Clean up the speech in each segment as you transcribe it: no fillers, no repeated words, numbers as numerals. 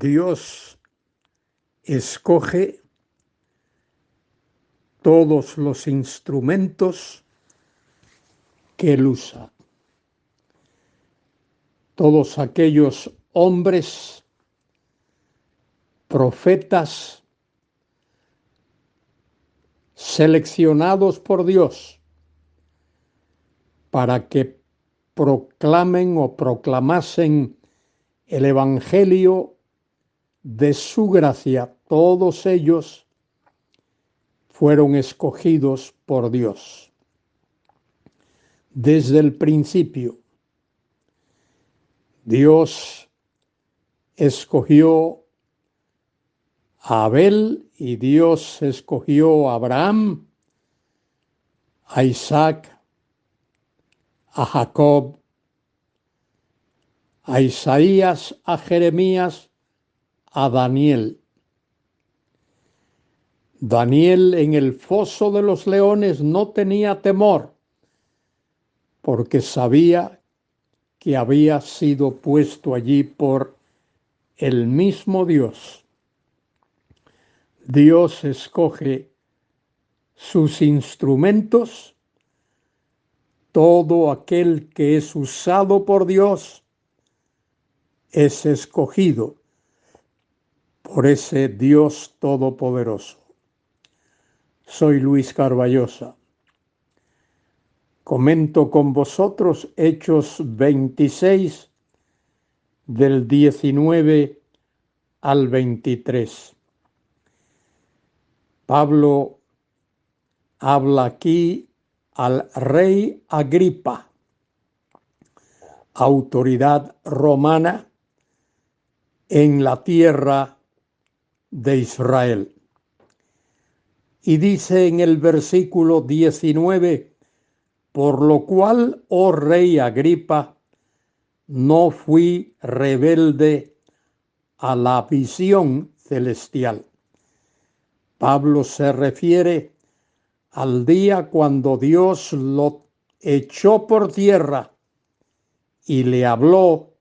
Dios escoge todos los instrumentos que Él usa. Todos aquellos hombres, profetas, seleccionados por Dios para que proclamen o proclamasen el Evangelio de su gracia, todos ellos fueron escogidos por Dios. Desde el principio, Dios escogió a Abel y Dios escogió a Abraham, a Isaac, a Jacob, a Isaías, a Jeremías, a Daniel. Daniel en el foso de los leones no tenía temor, porque sabía que había sido puesto allí por el mismo Dios. Dios escoge sus instrumentos. Todo aquel que es usado por Dios es escogido por ese Dios todopoderoso. Soy Luis Carballosa. Comento con vosotros Hechos 26 del 19 al 23. Pablo habla aquí al rey Agripa, autoridad romana en la tierra de Israel. Y dice en el versículo 19, por lo cual, oh rey Agripa, no fui rebelde a la visión celestial. Pablo se refiere al día cuando Dios lo echó por tierra y le habló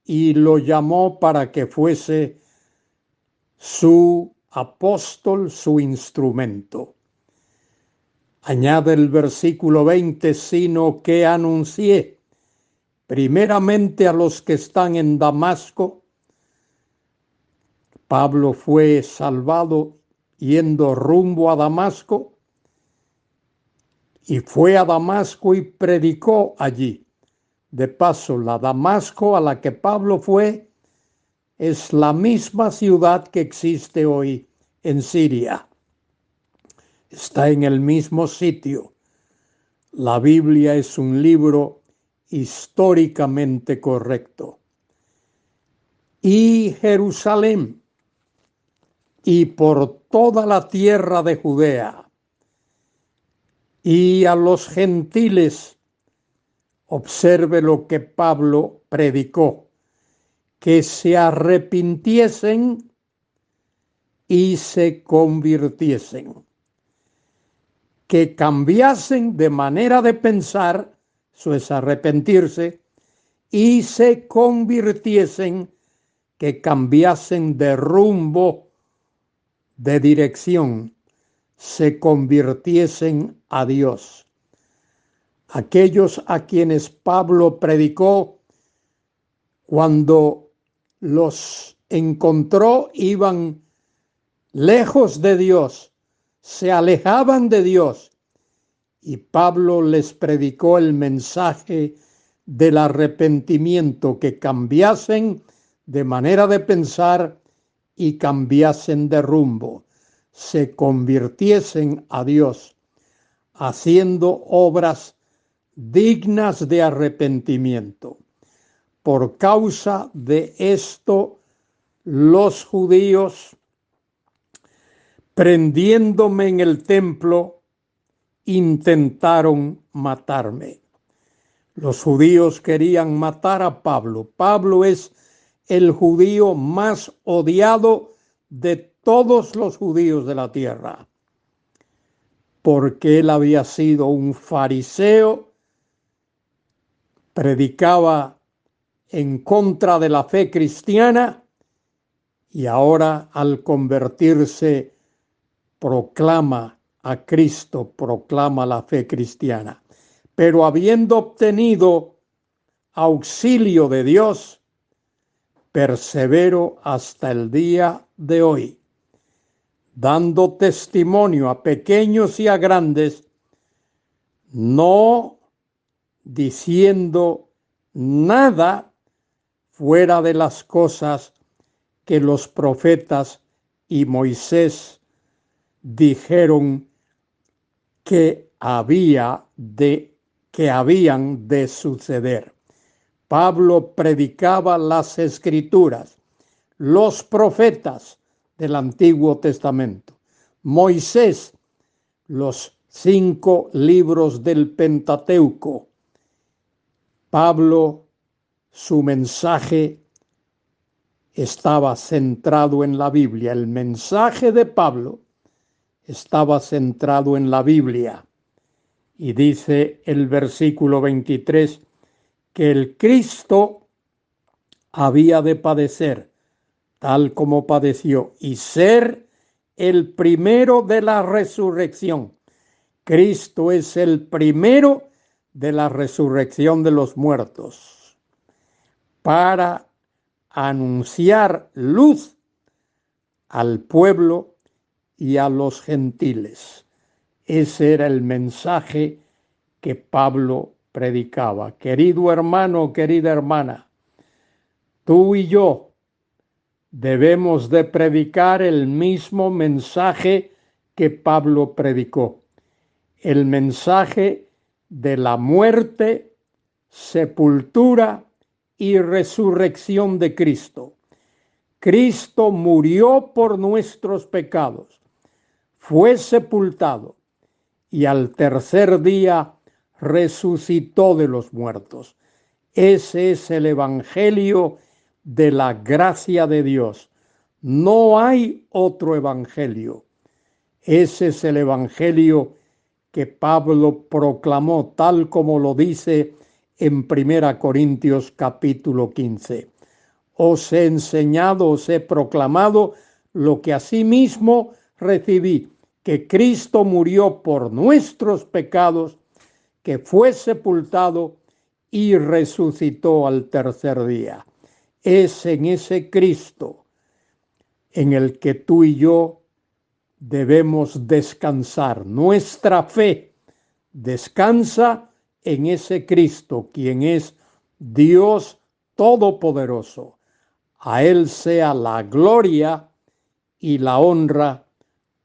y lo llamó para que fuese su apóstol, su instrumento. Añade el versículo 20, sino que anuncié primeramente a los que están en Damasco. Pablo fue salvado yendo rumbo a Damasco y fue a Damasco y predicó allí. De paso, la Damasco a la que Pablo fue es la misma ciudad que existe hoy en Siria. Está en el mismo sitio. La Biblia es un libro históricamente correcto. Y Jerusalén, y por toda la tierra de Judea, y a los gentiles, observe lo que Pablo predicó, que se arrepintiesen y se convirtiesen, que cambiasen de manera de pensar, eso es arrepentirse, y se convirtiesen, que cambiasen de rumbo, de dirección, se convirtiesen a Dios. Aquellos a quienes Pablo predicó, cuando los encontró, iban lejos de Dios, se alejaban de Dios, y Pablo les predicó el mensaje del arrepentimiento, que cambiasen de manera de pensar y cambiasen de rumbo, se convirtiesen a Dios, haciendo obras dignas de arrepentimiento. Por causa de esto, los judíos, prendiéndome en el templo, intentaron matarme. Los judíos querían matar a Pablo. Pablo es el judío más odiado de todos los judíos de la tierra, porque él había sido un fariseo, predicaba en contra de la fe cristiana y ahora al convertirse proclama a Cristo, proclama la fe cristiana. Pero habiendo obtenido auxilio de Dios, persevero hasta el día de hoy, dando testimonio a pequeños y a grandes, no diciendo nada fuera de las cosas que los profetas y Moisés dijeron que habían de suceder. Pablo predicaba las Escrituras, los profetas del Antiguo Testamento, Moisés, los 5 libros del Pentateuco. Pablo, su mensaje estaba centrado en la Biblia. El mensaje de Pablo estaba centrado en la Biblia. Y dice el versículo 23 que el Cristo había de padecer tal como padeció y ser el primero de la resurrección. Cristo es el primero de la resurrección de los muertos para anunciar luz al pueblo y a los gentiles. Ese era el mensaje que Pablo predicaba. Querido hermano, querida hermana, tú y yo debemos de predicar el mismo mensaje que Pablo predicó. El mensaje de la muerte, sepultura y resurrección de Cristo. Cristo murió por nuestros pecados, fue sepultado y al tercer día resucitó de los muertos. Ese es el evangelio de la gracia de Dios. No hay otro evangelio. Ese es el evangelio que Pablo proclamó, tal como lo dice en 1 Corintios capítulo 15. Os he enseñado, os he proclamado lo que asimismo recibí, que Cristo murió por nuestros pecados, que fue sepultado y resucitó al tercer día. Es en ese Cristo en el que tú y yo debemos descansar. Nuestra fe descansa en ese Cristo, quien es Dios Todopoderoso. A Él sea la gloria y la honra,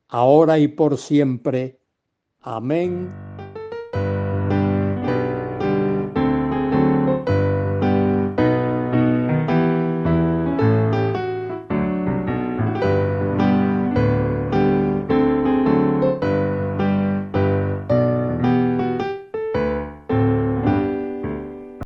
ahora y por siempre. Amén